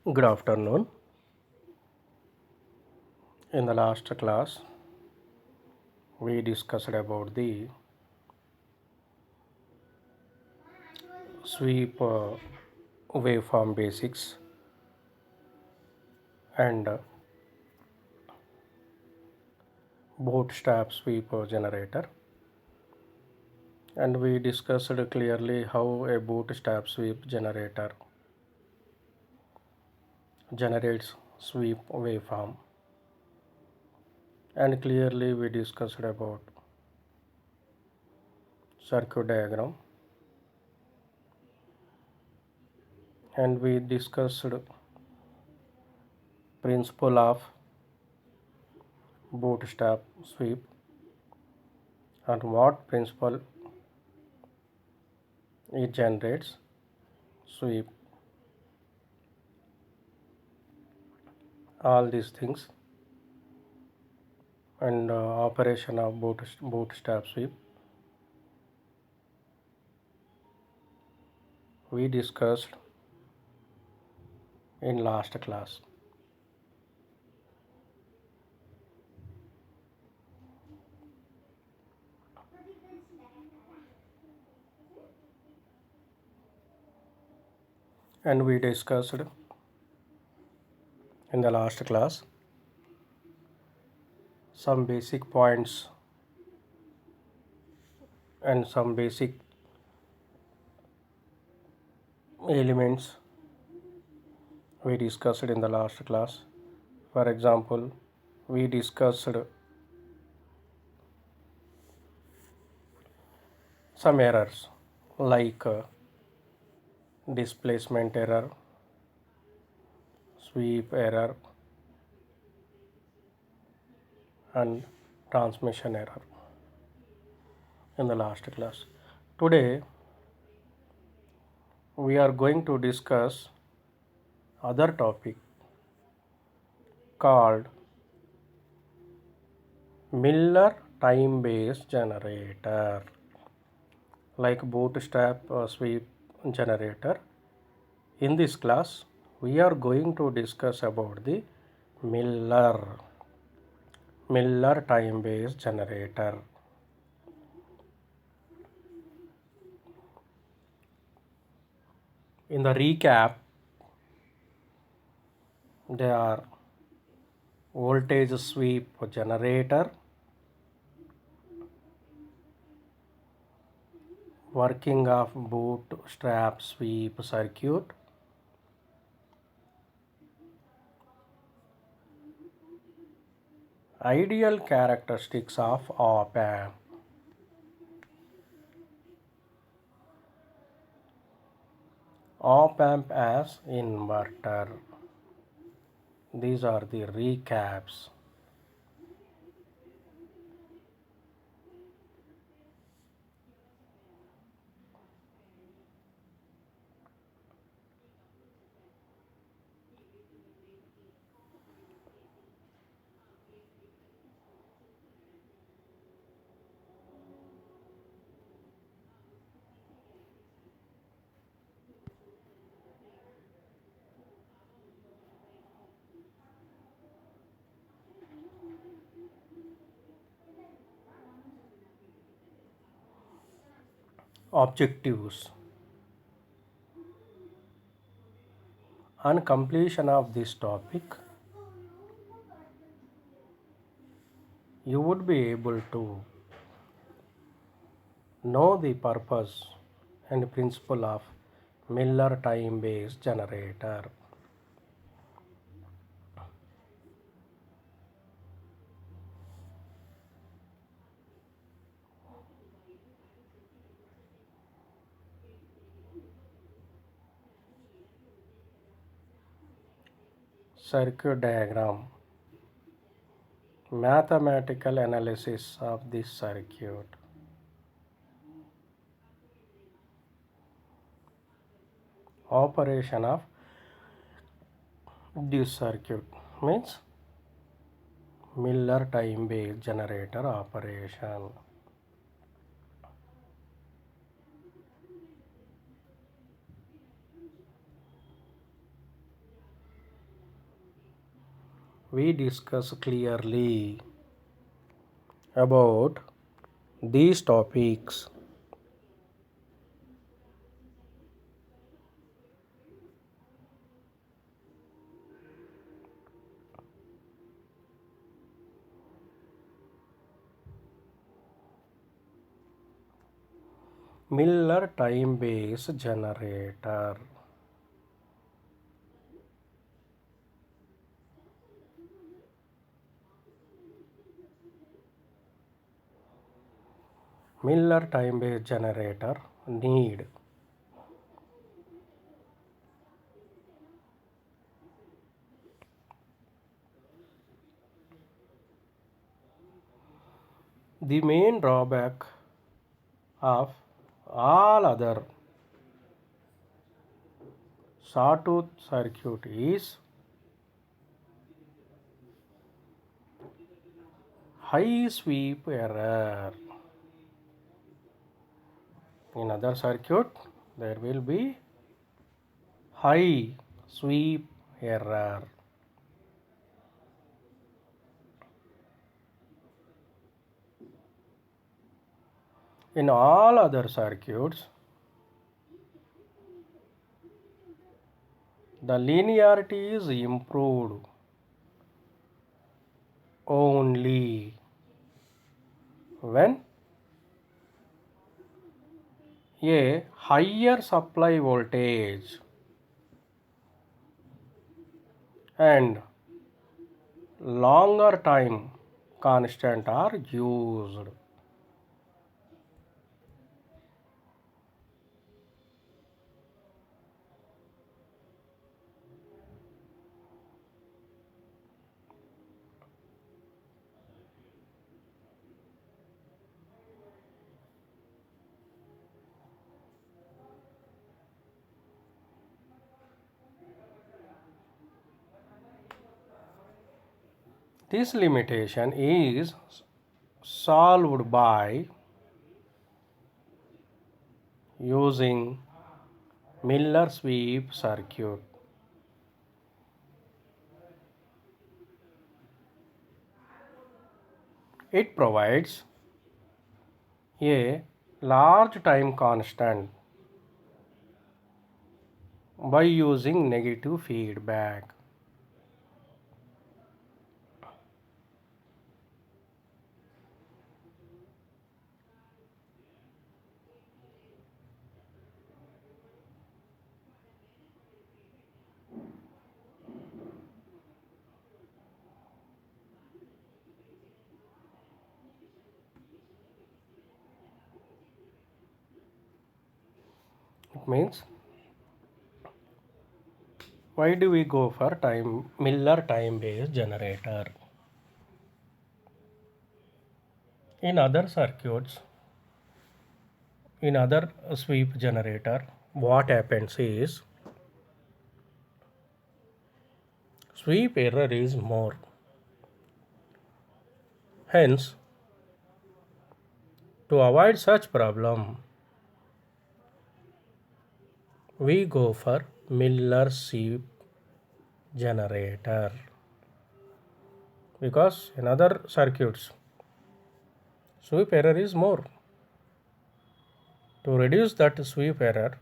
Good afternoon. In the last class, we discussed about the sweep waveform basics and bootstrap sweep generator, and we discussed clearly how a bootstrap sweep generator generates sweep waveform, and clearly we discussed about circuit diagram, and we discussed principle of bootstrap sweep and what principle it generates sweep, all these things, and operation of bootstrap sweep we discussed in last class. And we discussed in the last class some basic points and some basic elements we discussed in the last class. For example, we discussed some errors like displacement error, sweep error, and transmission error in the last class. Today we are going to discuss other topic called Miller time based generator, like bootstrap sweep generator. In this class we are going to discuss about the Miller time based generator. In the recap, they are voltage sweep generator, working of bootstrap sweep circuit, ideal characteristics of op amp, op amp as inverter. These are the recaps. Objectives. On completion of this topic, you would be able to know the purpose and principle of Miller time based generator. Circuit diagram. Mathematical analysis of this circuit. Operation of this circuit means Miller time based generator operation. we discuss clearly about these topics. Miller time-based generator. Miller time-based generator need the main drawback of all other sawtooth circuit is high sweep error. In other circuit, there will be high sweep error. In all other circuits, the linearity is improved only when a higher supply voltage and longer time constant are used. This limitation is solved by using Miller sweep circuit. It provides a large time constant by using negative feedback. It means, why do we go for Miller time based generator? In other circuits, in other sweep generator, what happens is sweep error is more. Hence, to avoid such problem, we go for Miller sweep generator, because in other circuits sweep error is more. To reduce that sweep error,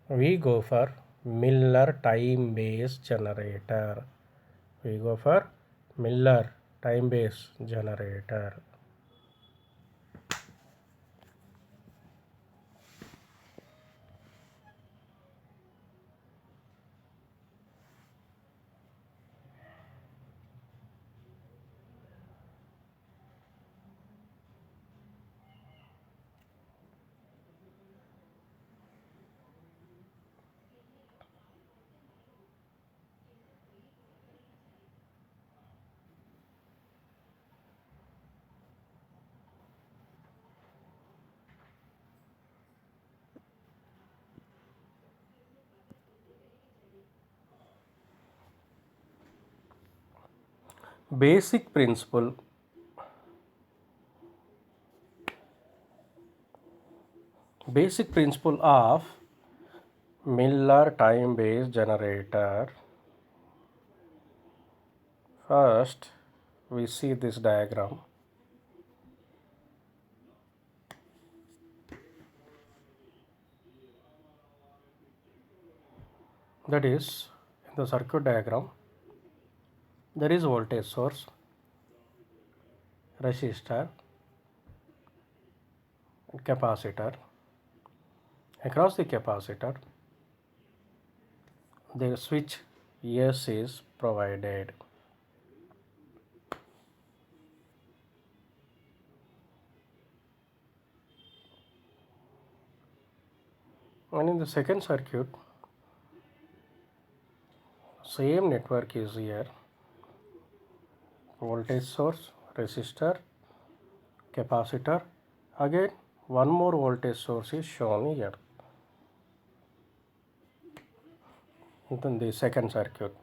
we go for Miller time based generator. We go for Miller time based generator. Basic principle of Miller time based generator First, we see this diagram. That is, in the circuit diagram, there is voltage source, resistor, capacitor. Across the capacitor, the switch S is provided. And in the second circuit, same network is here. Voltage source, resistor, capacitor. Again, one more voltage source is shown here. Then the second circuit.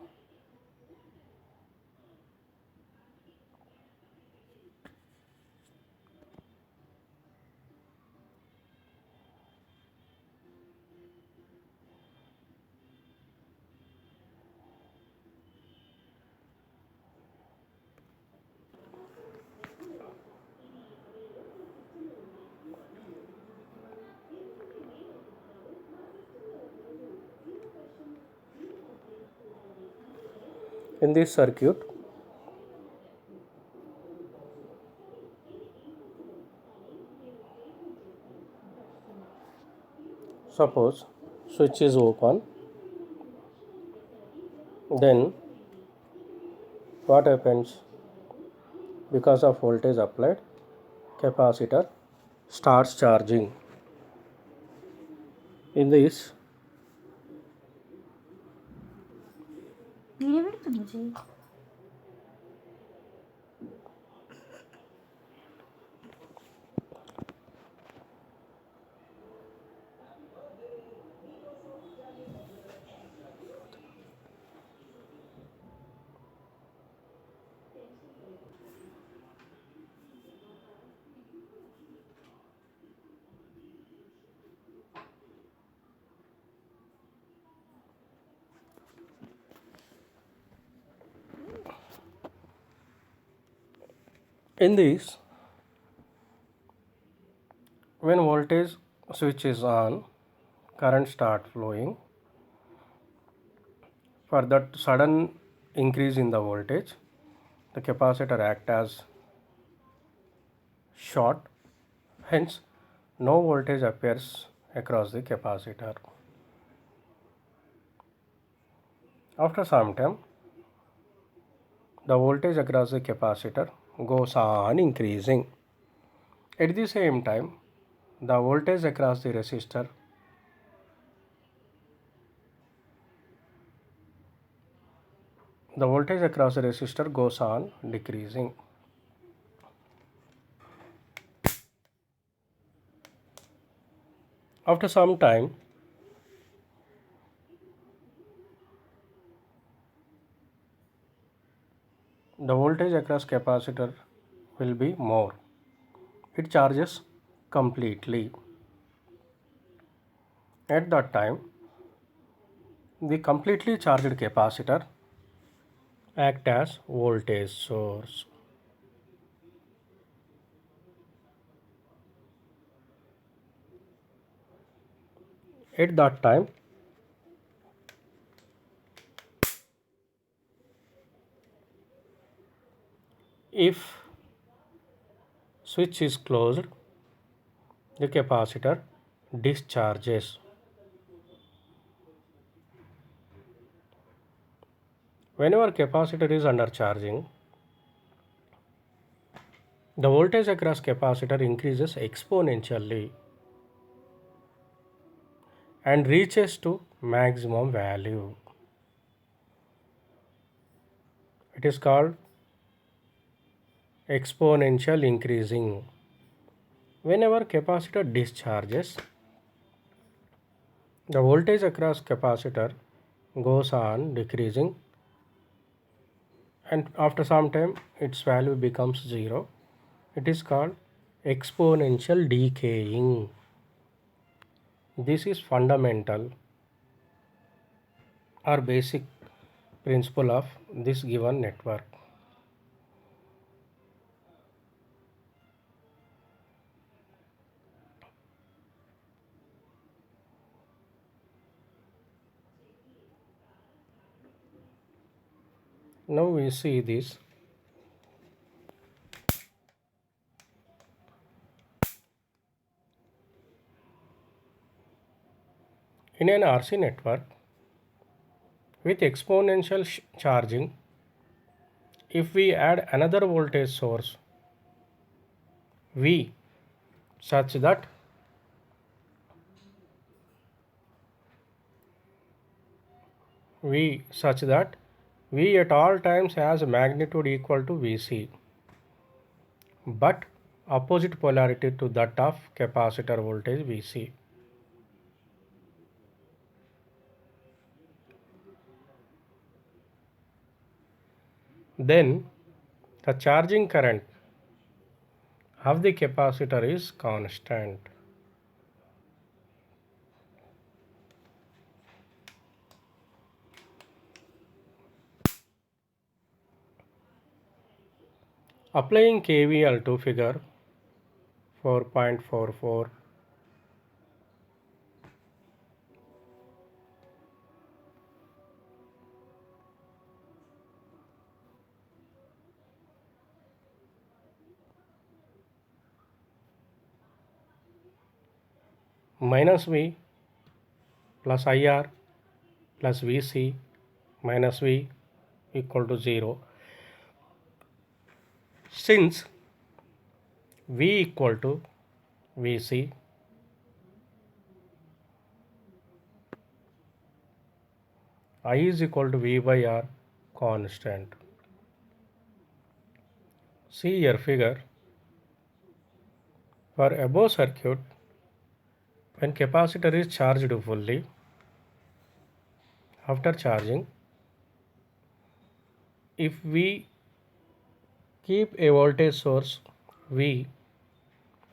In this circuit, suppose switch is open, then what happens? Because of voltage applied, capacitor starts charging. In this, video పెడుతున్నా చెయ్యి in this, when voltage switch is on, current start flowing. For that sudden increase in the voltage, the capacitor act as short, hence no voltage appears across the capacitor. After some time, the voltage across the capacitor goes on increasing. At the same time, the voltage across the resistor goes on decreasing. After some time, the voltage across capacitor will be more. It charges completely. At that time, the completely charged capacitor act as voltage source. At that time, if switch is closed, the capacitor discharges. Whenever capacitor is under charging, the voltage across capacitor increases exponentially and reaches to maximum value. It is called exponential increasing. Whenever capacitor discharges, the voltage across capacitor goes on decreasing, and after some time its value becomes 0. It is called exponential decaying. This is fundamental or basic principle of this given network. Now we see this. In an RC network with exponential charging, if we add another voltage source V such that V at all times has magnitude equal to Vc, but opposite polarity to that of capacitor voltage Vc. Then the charging current of the capacitor is constant. Applying KVL to figure 4.44, minus V plus IR plus Vc minus V equal to 0. Since V equal to Vc, I is equal to V by R constant. See here figure. For above circuit, when capacitor is charged fully, after charging, if we keep a voltage source V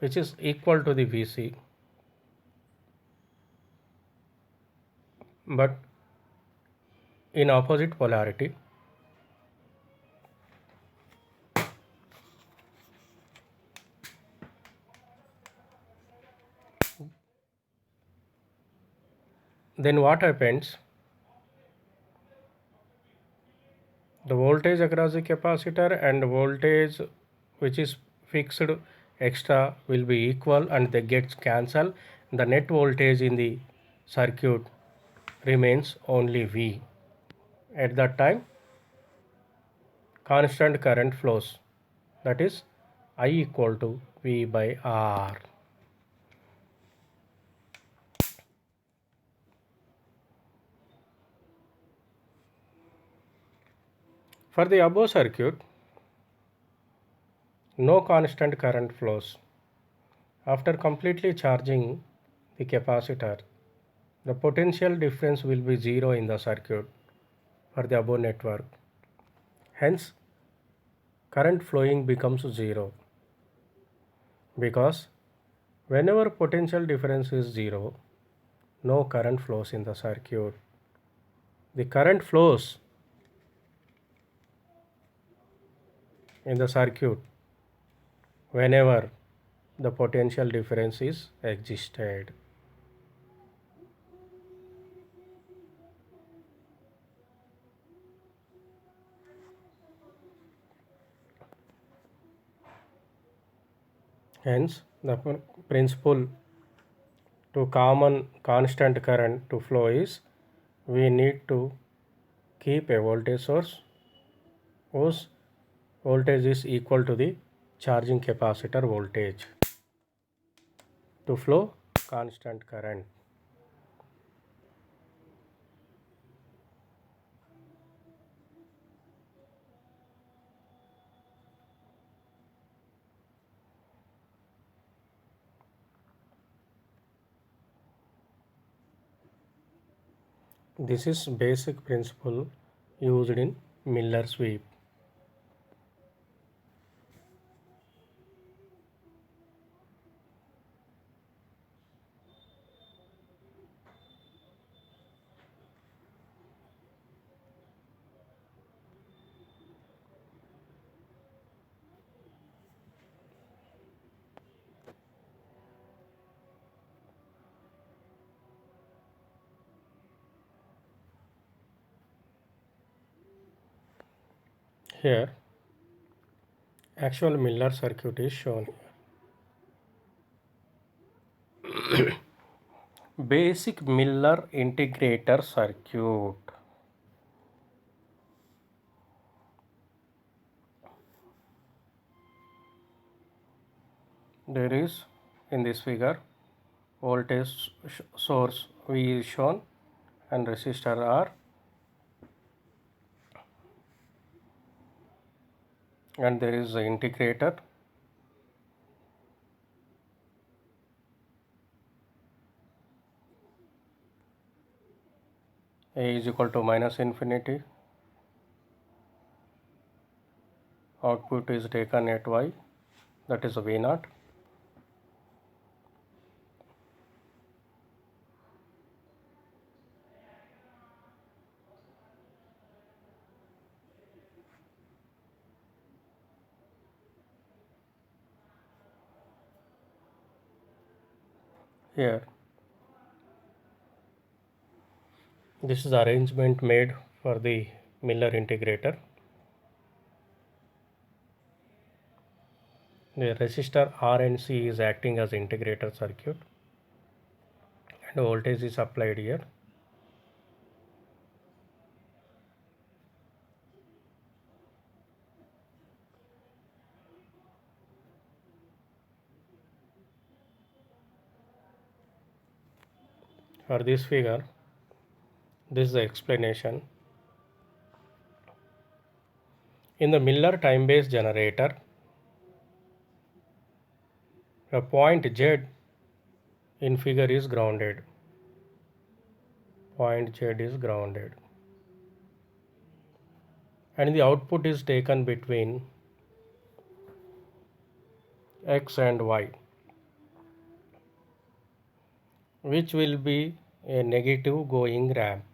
which is equal to the Vc, but in opposite polarity, then what happens? The voltage across the capacitor and voltage which is fixed extra will be equal and they get cancelled. The net voltage in the circuit remains only V. At that time, constant current flows, that is I equal to V by R. For the above circuit, no constant current flows. After completely charging the capacitor, the potential difference will be 0 in the circuit for the above network. Hence, current flowing becomes 0, because whenever potential difference is 0, no current flows in the circuit. The current flows in the circuit whenever the potential difference is existed. Hence, the principle to common constant current to flow is we need to keep a voltage source whose voltage is equal to the charging capacitor voltage to flow constant current. This is basic principle used in Miller sweep. Here actual Miller circuit is shown here. Basic Miller integrator circuit. There is in this figure voltage source V is shown and resistor R, and there is the integrator. A is equal to minus infinity. Output is taken at Y, that is V naught. Here this is the arrangement made for the Miller integrator. The resistor R and C is acting as integrator circuit, and voltage is applied here. For this figure, this is the explanation. In the Miller time-based generator, a point Z in figure is grounded. Point Z is grounded. And the output is taken between X and Y, which will be a negative going ramp.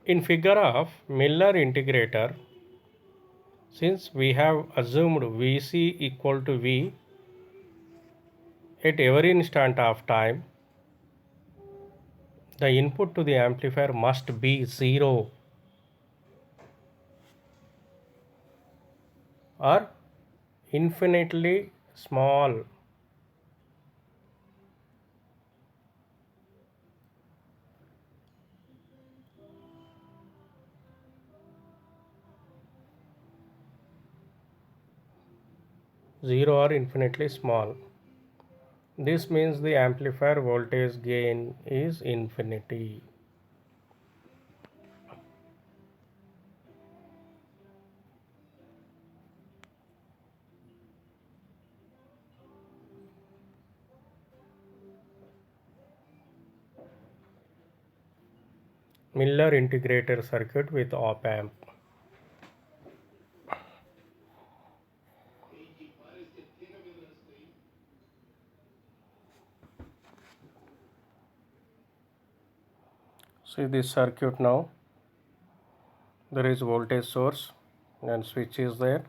In figure of Miller integrator, since we have assumed Vc equal to V at every instant of time, the input to the amplifier must be 0 or infinitely small. Zero or infinitely small. This means the amplifier voltage gain is infinity. Miller integrator circuit with op amp. See this circuit now. There is voltage source and switch is there.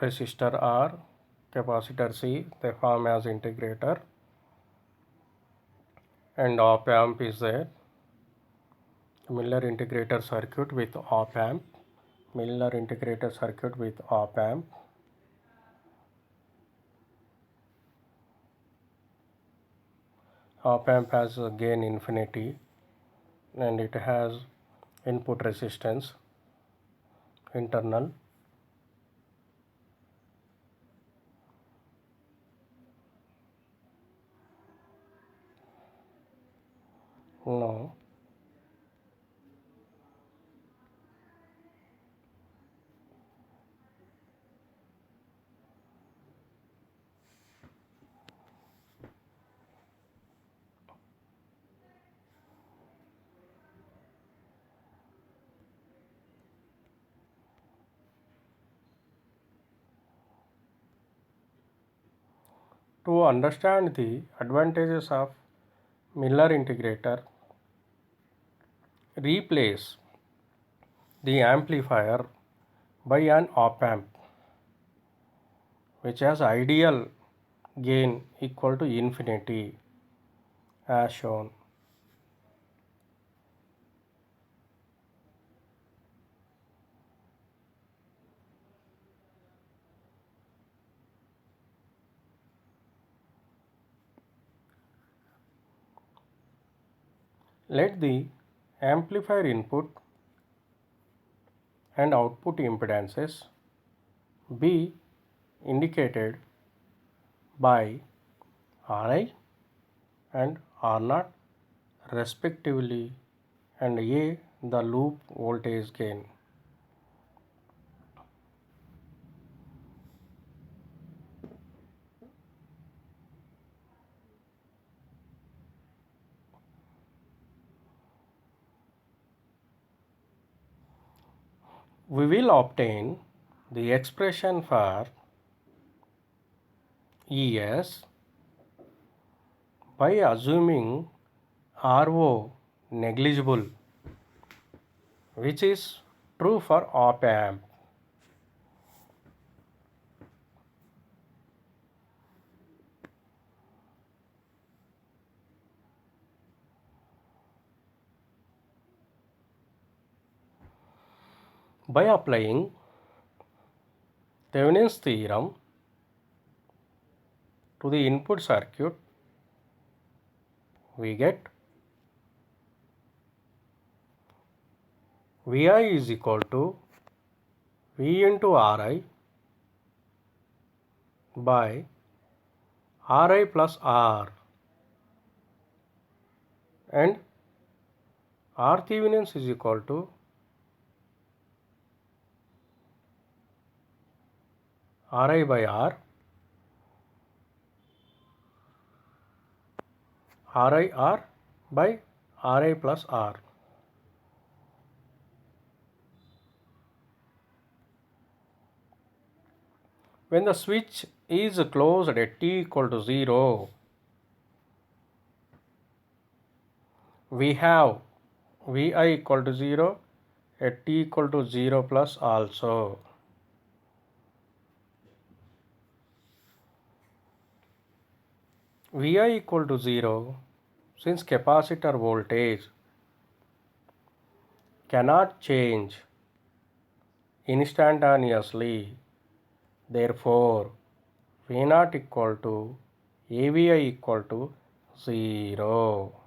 Resistor R, capacitor C, they form as integrator, and op amp is there. Miller integrator circuit with op amp. Miller integrator circuit with op amp. Op amp has a gain infinity and it has input resistance internal. Now to understand the advantages of Miller integrator, replace the amplifier by an op amp which has ideal gain equal to infinity as shown. Let the amplifier input and output impedances be indicated by Ri and R0 respectively, and A the loop voltage gain. We will obtain the expression for ES by assuming RO negligible, which is true for op amp. By applying Thevenin's theorem to the input circuit, we get Vi is equal to V into Ri by Ri plus R, and R Thevenin's is equal to Ri by R, Ri R by Ri plus R. When the switch is closed at t equal to 0, we have Vi equal to 0 at t equal to 0 plus also. Vi equal to 0, since capacitor voltage cannot change instantaneously, therefore V0 equal to AVI equal to 0.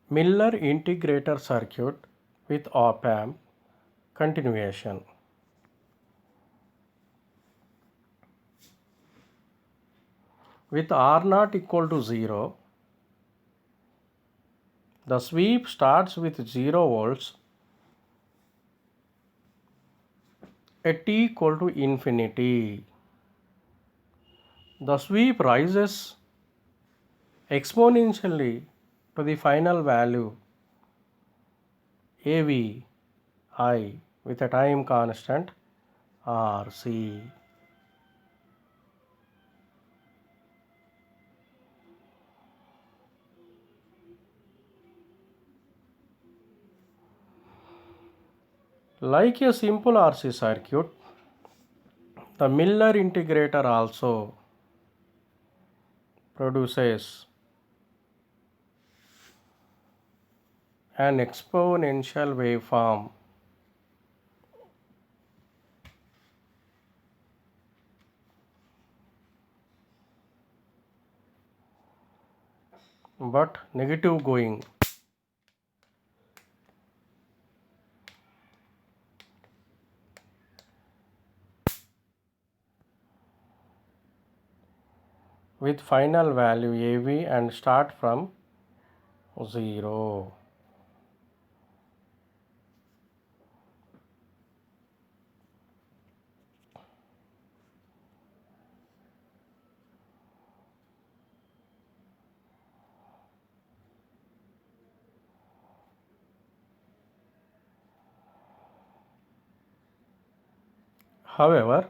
Miller integrator circuit with op amp continuation. With R0 equal to 0, the sweep starts with 0 volts at t equal to infinity. The sweep rises exponentially to the final value AVI with a time constant RC. Like a simple RC circuit, the Miller integrator also produces an exponential waveform. But negative going. with final value AV and start from 0. However,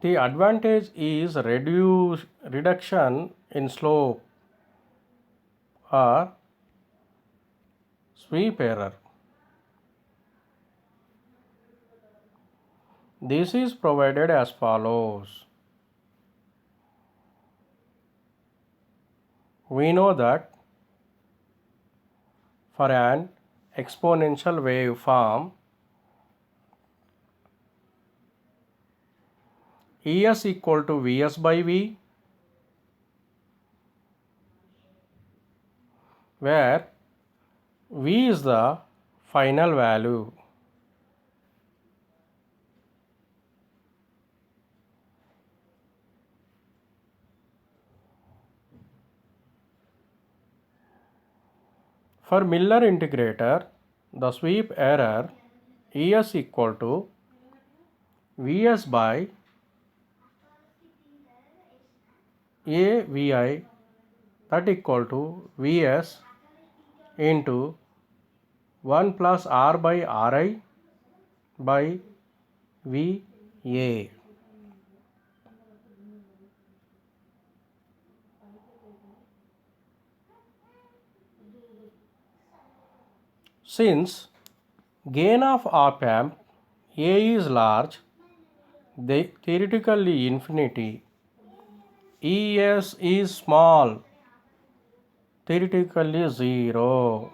the advantage is reduction in slope or sweep error. This is provided as follows. We know that for an exponential waveform, Es equal to Vs by V, where V is the final value. For Miller integrator, the sweep error Es equal to Vs by AVI, that equal to Vs into 1 plus R by Ri by Va. Since gain of op amp A is large, theoretically infinity, Es is small, theoretically 0.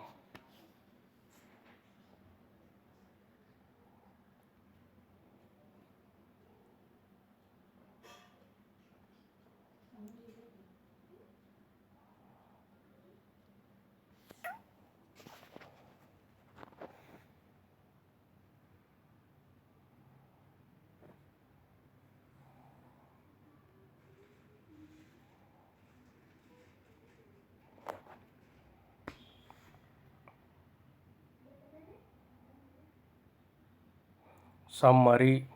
Summary.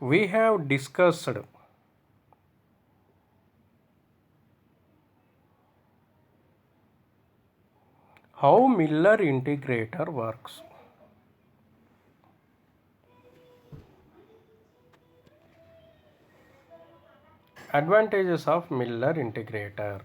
We have discussed how Miller integrator works. Advantages of Miller integrator.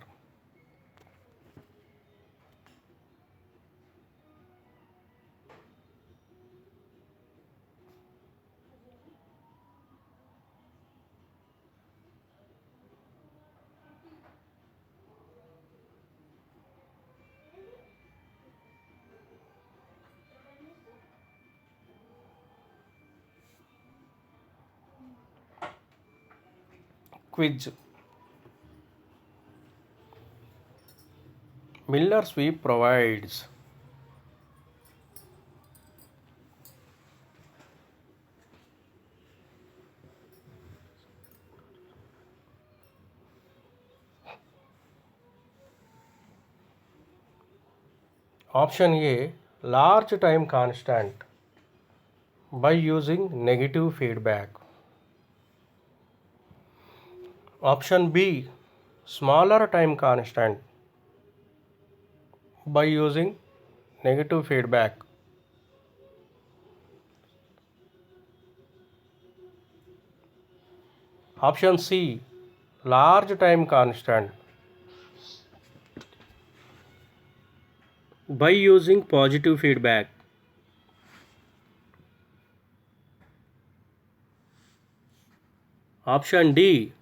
Quiz. Miller sweep provides option A, large time constant by using negative feedback. Option B, smaller time constant by using negative feedback. Option C, large time constant by using positive feedback. Option D,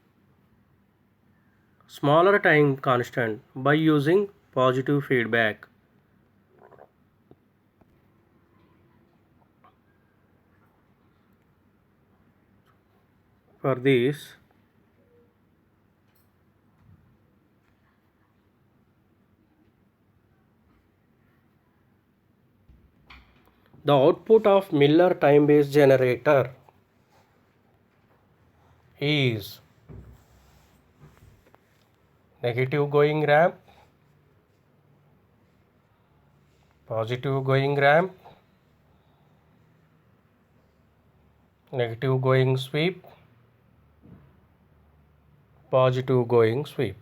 smaller time constant by using positive feedback. For this, The output of Miller time-based generator is negative going ramp, positive going ramp, negative going sweep, positive going sweep.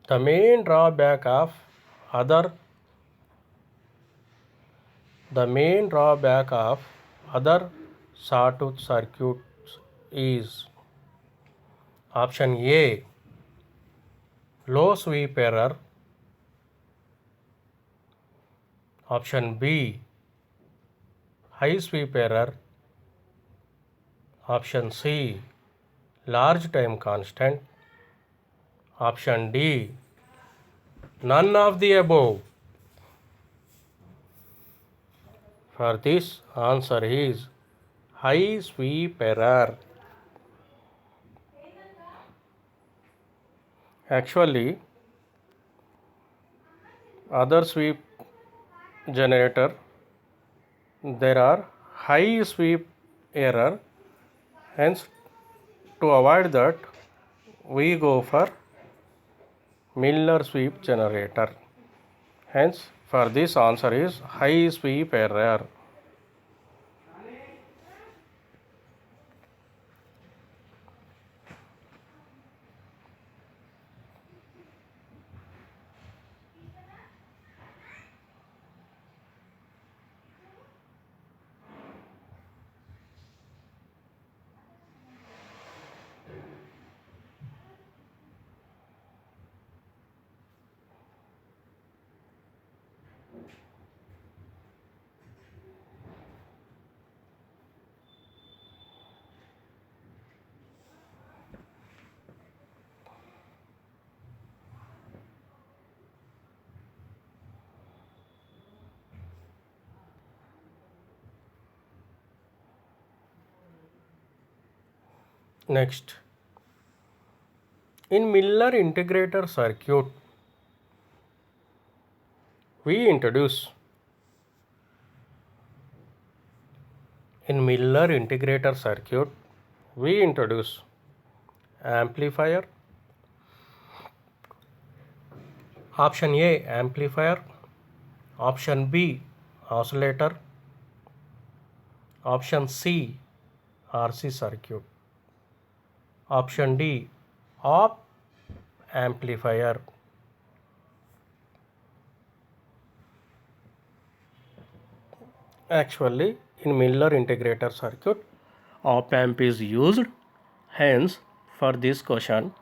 The main drawback of other sawtooth circuits is option A, low sweep error, option B, high sweep error, option C, large time constant, option D, none of the above. For this, answer is high sweep error. Actually, other sweep generator, there are high sweep error, hence to avoid that we go for Miller sweep generator. Hence for this answer is high sweep error. Next, in Miller integrator circuit, we introduce amplifier, option A, amplifier, option B, oscillator, option C, RC circuit, option D, op amplifier. Actually, in Miller integrator circuit, op amp is used. Hence, for this question,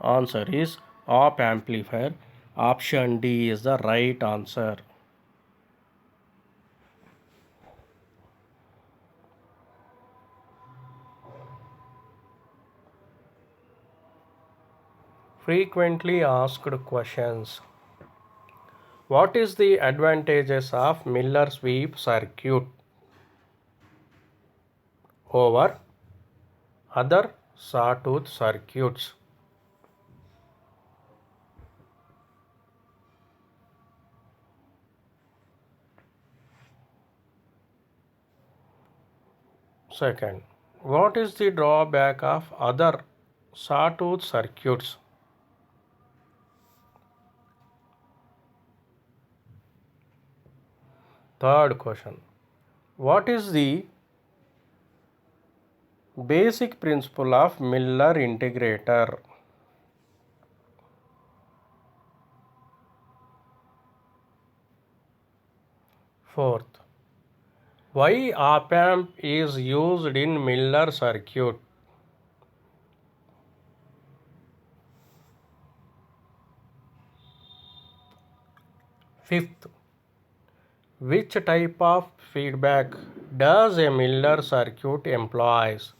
answer is op amplifier. Option D is the right answer. Frequently asked questions. What is the advantages of Miller sweep circuit over other sawtooth circuits? Second, what is the drawback of other sawtooth circuits? Third question, what is the basic principle of Miller integrator? Fourth, why op amp is used in Miller circuit? Fifth, which type of feedback does a Miller circuit employs?